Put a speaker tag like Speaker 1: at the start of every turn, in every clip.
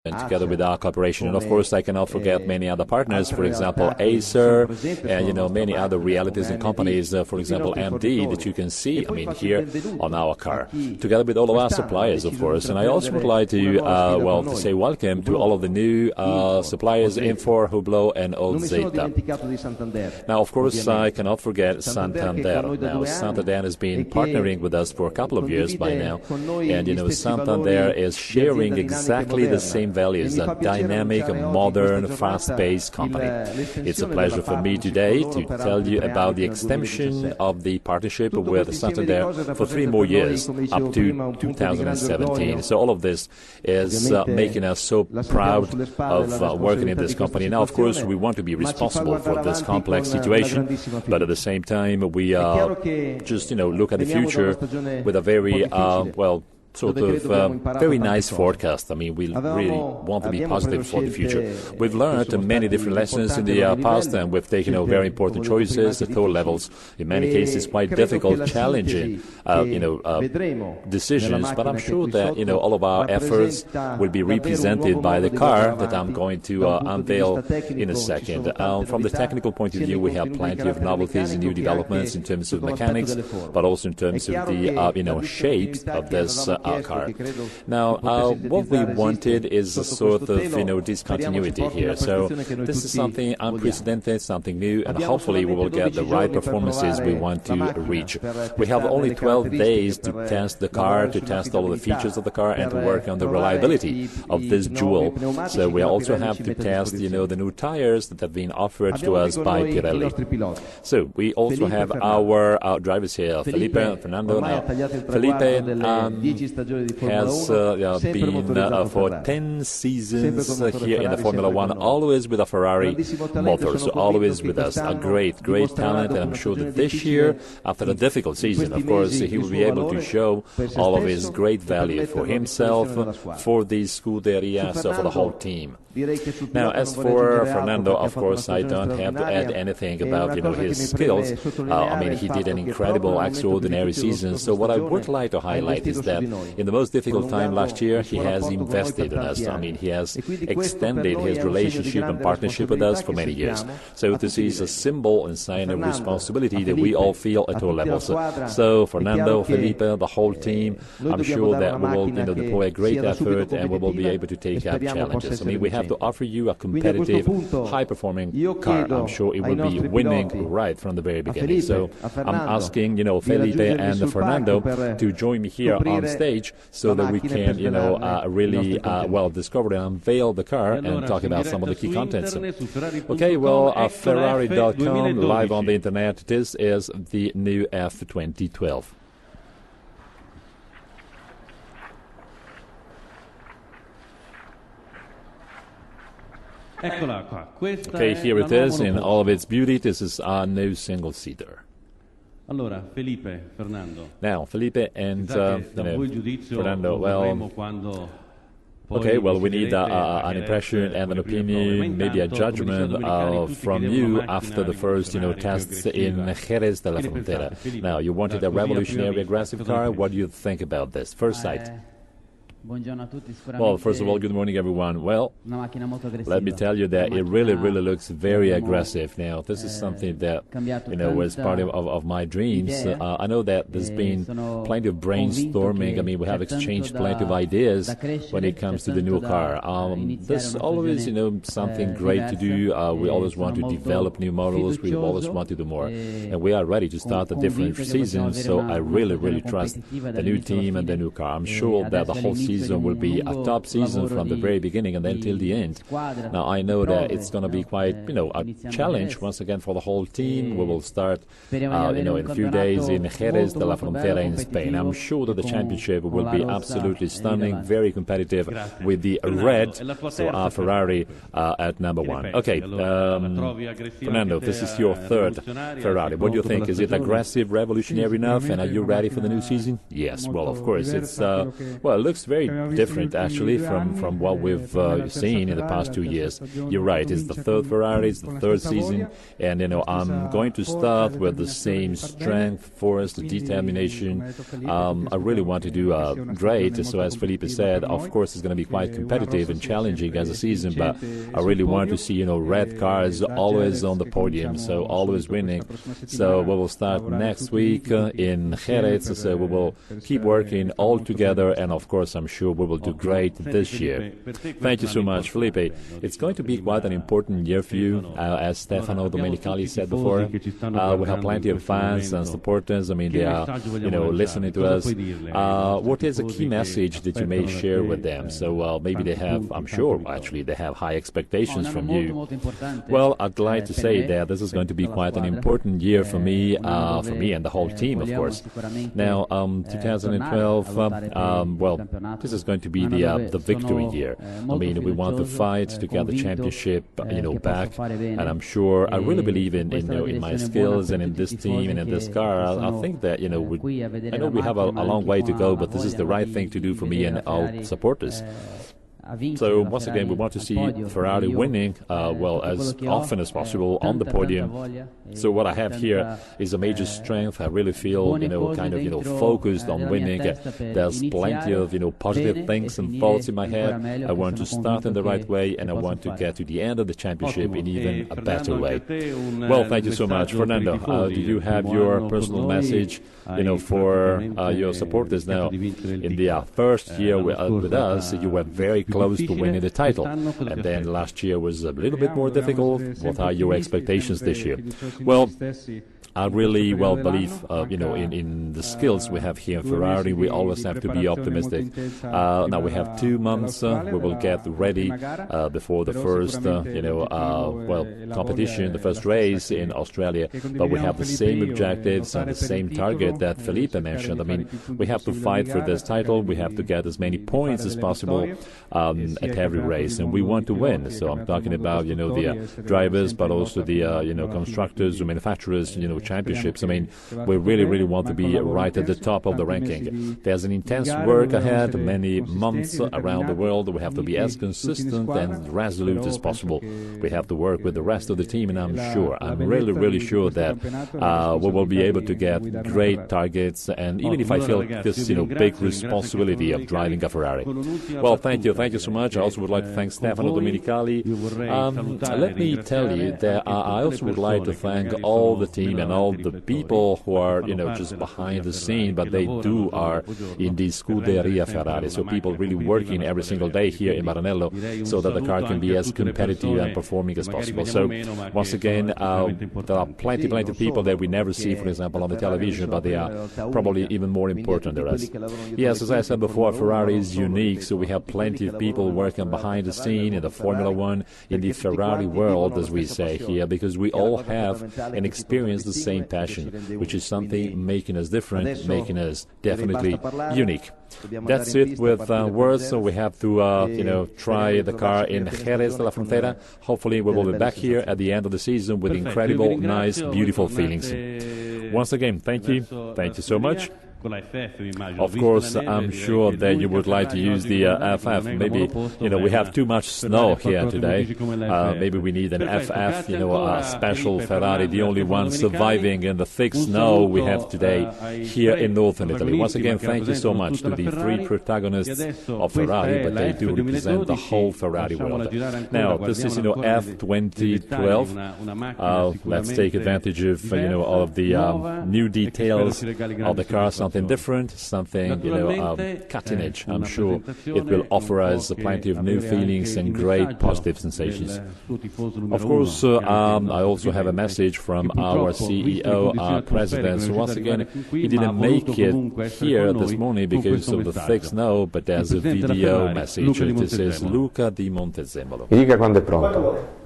Speaker 1: and together with our cooperation. And of course, I cannot forget many other partners, for example, Acer, and many other realities and companies, for example, MD, that you can see, here on our car, together with all of our suppliers, of course. And I also would like to, to say welcome to all of the new suppliers, Infor, Hublot, and Old Zeta. Now, of course, I cannot forget Santander. Now, Santander has been partnering with us for a couple of years by now, and Santander is sharing exactly the same values, a dynamic, modern, fast-paced company. It's a pleasure for me today to tell you about the extension of the partnership with Santander for 3 more years, up to 2017. So all of this is making us so proud of working in this company. Now, of course, we want to be responsible for this complex situation, but at the same time, we just, look at the future with a very, very nice forecast. We really want to be positive for the future. We've learned many different lessons in the past, and we've taken very important choices at all levels. In many cases, quite difficult, challenging, decisions. But I'm sure that all of our efforts will be represented by the car that I'm going to unveil in a second. From the technical point of view, we have plenty of novelties and new developments in terms of mechanics, but also in terms of the shape of this car. Now, what we wanted is a sort of discontinuity here. So this is something unprecedented, something new, and hopefully we will get the right performances we want to reach. We have only 12 days to test the car, to test all of the features of the car, and to work on the reliability of this jewel. So we also have to test, the new tires that have been offered to us by Pirelli. So we also have our drivers here, Felipe and Fernando. Now, Felipe has been for 10 seasons here in the Formula One, always with a Ferrari motor, so always with us. A great talent, and I'm sure that this year, after a difficult season, of course, he will be able to show all of his great value for himself, for the Scuderia, so for the whole team. Now, as for Fernando, of course, I don't have to add anything about his skills. He did an incredible, extraordinary season. So what I would like to highlight is that in the most difficult time last year, he has invested in us. He has extended his relationship and partnership with us for many years. So this is a symbol and sign of responsibility that we all feel at all levels. So Fernando, Felipe, the whole team, I'm sure that we will deploy a great effort, and we will be able to take up challenges. We have to offer you a competitive, high-performing car. I'm sure it will be winning right from the very beginning. So I'm asking, Felipe and Fernando to join me here on stage so that we can, really discover and unveil the car and talk about some of the key contents. Okay, Ferrari.com, live on the internet. This is the new F2012. Okay, here it is in all of its beauty. This is our new single-seater.
Speaker 2: Allora, Felipe, Fernando.
Speaker 1: Now, Felipe and Fernando, we need an impression and an opinion, maybe a judgment from you after the first, tests in Jerez de la Frontera. Now, you wanted a revolutionary, aggressive car. What do you think about this? First sight. Well, first of all, good morning, everyone. Well, let me tell you that it really looks very aggressive. Now, this is something that, was part of my dreams. I know that there's been plenty of brainstorming. We have exchanged plenty of ideas when it comes to the new car. There's always, something great to do. We always want to develop new models. We always want to do more. And we are ready to start a different season, so I really trust the new team and the new car. I'm sure that the whole season will be a top season from the very beginning and then till the end. Now, I know that it's going to be quite, a challenge once again for the whole team. We will start, in a few days in Jerez de la Frontera in Spain. I'm sure that the championship will be absolutely stunning, very competitive with the red, so our Ferrari at number 1. Okay, Fernando, this is your third Ferrari. What do you think? Is it aggressive, revolutionary enough, and are you ready for the new season? Yes, well, of course. It's it looks very very different, actually, from what we've seen in the past 2 years. You're right, it's the third Ferrari, it's the third season, and, I'm going to start with the same strength, force, determination. I really want to do great, so as Felipe said, of course it's going to be quite competitive and challenging as a season, but I really want to see, red cars always on the podium, so always winning. So we will start next week in Jerez, so we will keep working all together, and of course I'm sure we will do great this year. Thank you so much, Felipe. It's going to be quite an important year for you, as Stefano Domenicali said before. We have plenty of fans and supporters. I mean, they are, listening to us. What is a key message that you may share with them? So maybe they have, I'm sure, actually, they have high expectations from you. Well, I'd like to say that this is going to be quite an important year for me and the whole team, of course. Now, 2012, well, this is going to be the victory year. I mean, we want to fight to get the championship, back, and I'm sure, I really believe in my skills and in this team and in this car. I think that, I know we have a long way to go, but this is the right thing to do for me and our supporters. So once again, we want to see Ferrari winning, as often as possible on the podium. So what I have here is a major strength. I really feel, kind of, focused on winning. There's plenty of, positive things and thoughts in my head. I want to start in the right way, and I want to get to the end of the championship in even a better way. Well, thank you so much, Fernando. Do you have your personal message, for your supporters now? In the first year with us, you were very close to winning the title, and then last year was a little bit more difficult. What are your expectations this year? Well, I really believe, in the skills we have here in Ferrari. We always have to be optimistic. Now we have 2 months. We will get ready before the first, competition, the first race in Australia. But we have the same objectives and the same target that Felipe mentioned. I mean, we have to fight for this title. We have to get as many points as possible at every race, and we want to win. So I'm talking about, the drivers, but also the, constructors, the manufacturers, championships. I mean, we really, really want to be right at the top of the ranking. There's an intense work ahead, many months around the world. We have to be as consistent and resolute as possible. We have to work with the rest of the team, and I'm really, really sure that we will be able to get great targets, and even if I feel this, big responsibility of driving a Ferrari. Well, thank you so much. I also would like to thank Stefano Domenicali. Let me tell you that I also would like to thank all the team and all the people who are, just behind the scene, but they are in the Scuderia Ferrari. So people really working every single day here in Maranello so that the car can be as competitive and performing as possible. So once again, there are plenty of people that we never see, for example, on the television, but they are probably even more important than us. Yes, as I said before, Ferrari is unique, so we have plenty of people working behind the scene in the Formula One, in the Ferrari world, as we say here, because we all have and experience the same passion, which is something making us different, making us definitely unique. That's it with words, so we have to, try the car in Jerez de la Frontera. Hopefully we will be back here at the end of the season with incredible, nice, beautiful feelings. Once again, thank you so much. Of course, I'm sure that you would like to use the FF. Maybe, we have too much snow here today. Maybe we need an FF, a special Ferrari, the only one surviving in the thick snow we have today here in northern Italy. Once again, thank you so much to the 3 protagonists of Ferrari, but they do represent the whole Ferrari world. Now, this is, F2012. Let's take advantage of, all of the new details of the car, something different, something, cutting edge. I'm sure it will offer us plenty of new feelings and great positive sensations. Of course, I also have a message from our CEO, our president. So once again, he didn't make it here this morning because of the thick snow, but there's a video message. This is Luca di Montezemolo.
Speaker 3: Mi dica quando è pronto.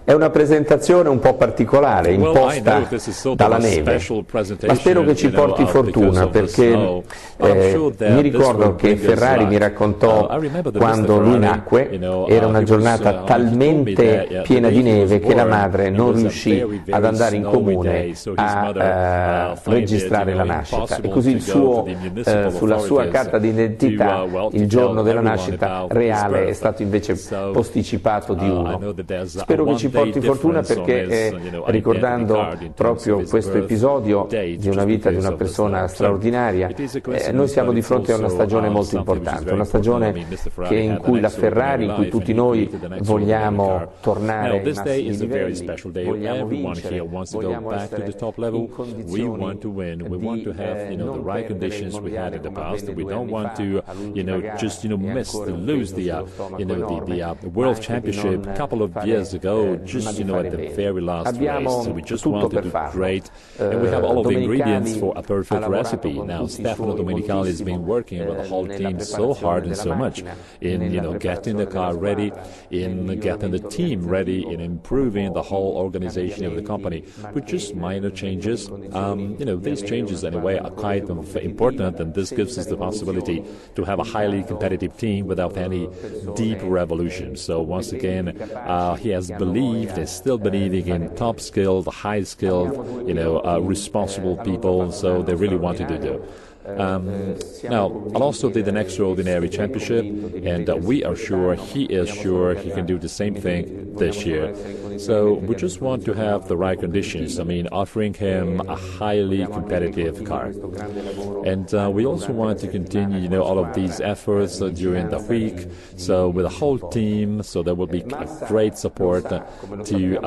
Speaker 3: È una presentazione un po' particolare, imposta dalla neve, ma spero che ci porti fortuna, perché mi ricordo che Ferrari mi raccontò quando lui nacque, era una giornata talmente piena di neve che la madre non riuscì ad andare in comune a registrare la nascita, e così sulla sua carta d'identità il giorno della nascita reale è stato invece posticipato di uno. Spero che ci porti fortuna, perché ricordando proprio questo episodio di una vita di una persona straordinaria, noi siamo di fronte a una stagione molto importante, una stagione in cui la Ferrari, in cui tutti noi vogliamo tornare ai massimi livelli, vogliamo vincere, vogliamo essere in condizioni di non perdere i mondiali come avvenne 2 anni fa,
Speaker 1: lose the World Championship a couple of years ago, just at the very last race. So we just want to do great, and we have all of the ingredients for a perfect recipe. Now Stefano Domenicali has been working with the whole team so hard and so much in getting the car ready, in getting the team ready, in improving the whole organization of the company with just minor changes. These changes anyway are quite important, and this gives us the possibility to have a highly competitive team without any deep revolution. So once again, he has believed, is still believing in top skilled, high skilled, responsible people. So they really wanted to do. Now, Alonso did an extraordinary championship, and we are sure, he is sure, he can do the same thing this year. So we just want to have the right conditions, offering him a highly competitive car. And we also want to continue, all of these efforts during the week, so with the whole team, so there will be great support to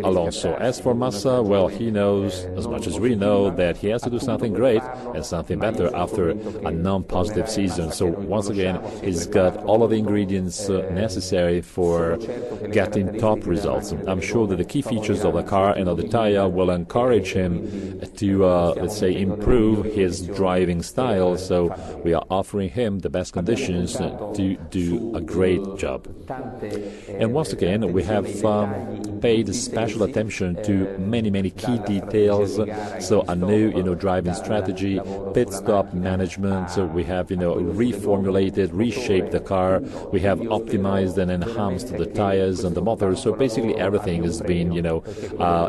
Speaker 1: Alonso. As for Massa, well, he knows, as much as we know, that he has to do something great and something better after a non-positive season. So once again, he's got all of the ingredients necessary for getting top results. I'm sure that the key features of the car and of the tire will encourage him to, let's say, improve his driving style. So we are offering him the best conditions to do a great job. And once again, we have paid special attention to many key details. So a new, driving strategy, pit stop management. So we have, reformulated, reshaped the car. We have optimized and enhanced the tires and the motor. So basically everything has been,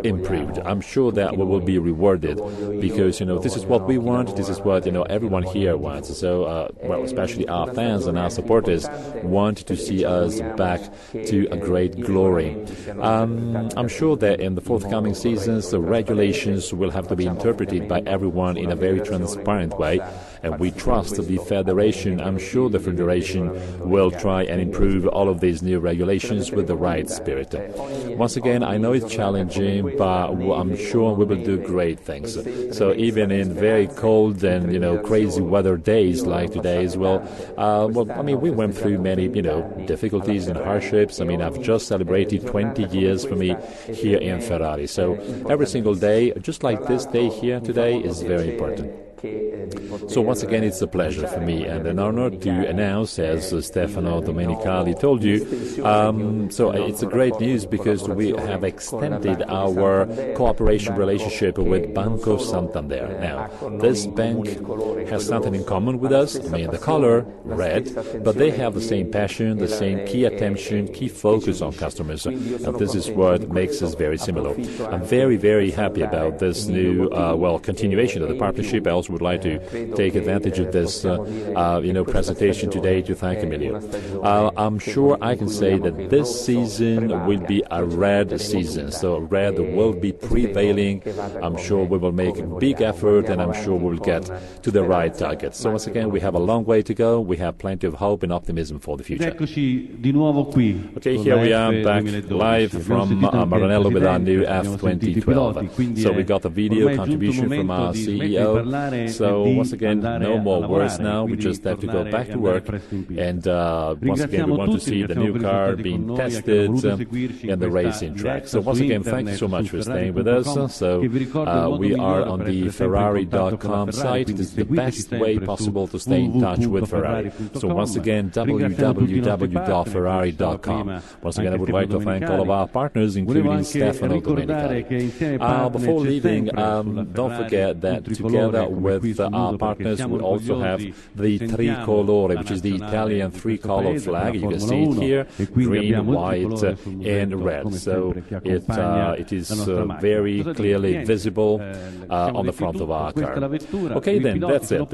Speaker 1: improved. I'm sure that we will be rewarded because, this is what we want. This is what, everyone here wants. So, well, especially our fans and our supporters want to see us back to a great glory. I'm sure that in the forthcoming seasons, the regulations will have to be interpreted by everyone in a very transparent way, and we trust the Federation. I'm sure the Federation will try and improve all of these new regulations with the right spirit. Once again, I know it's challenging, but I'm sure we will do great things. So even in very cold and, crazy weather days like today as well, we went through many, difficulties and hardships. I've just celebrated 20 years for me here in Ferrari. So every single day, just like this day here today, is very important. So once again, it's a pleasure for me and an honor to announce, as Stefano Domenicali told you, so it's a great news because we have extended our cooperation relationship with Banco Santander. Now, this bank has something in common with us, the color, red, but they have the same passion, the same key attention, key focus on customers, and this is what makes us very similar. I'm very happy about this new, continuation of the partnership. I also would like to take advantage of this, presentation today to thank Emilio. I'm sure I can say that this season will be a red season. So red will be prevailing. I'm sure we will make a big effort, and I'm sure we will get to the right target. So once again, we have a long way to go. We have plenty of hope and optimism for the future. Okay, here we are back live from Maranello with our new F2012. So we got a video contribution from our CEO. So once again, no more words now. We just have to go back to work. And once again, we want to see the new car being tested and the racing track. So once again, thank you so much for staying with us. So we are on the Ferrari.com site. It is the best way possible to stay in touch with Ferrari. So once again, www.ferrari.com. Once again, I would like to thank all of our partners, including Stefano Domenicali. Before leaving, don't forget that together with our partners, we also have the Tricolore, which is the Italian three-color flag. You can see it here, green, white, and red. So it is very clearly visible on the front of our car. Okay, then, that's it.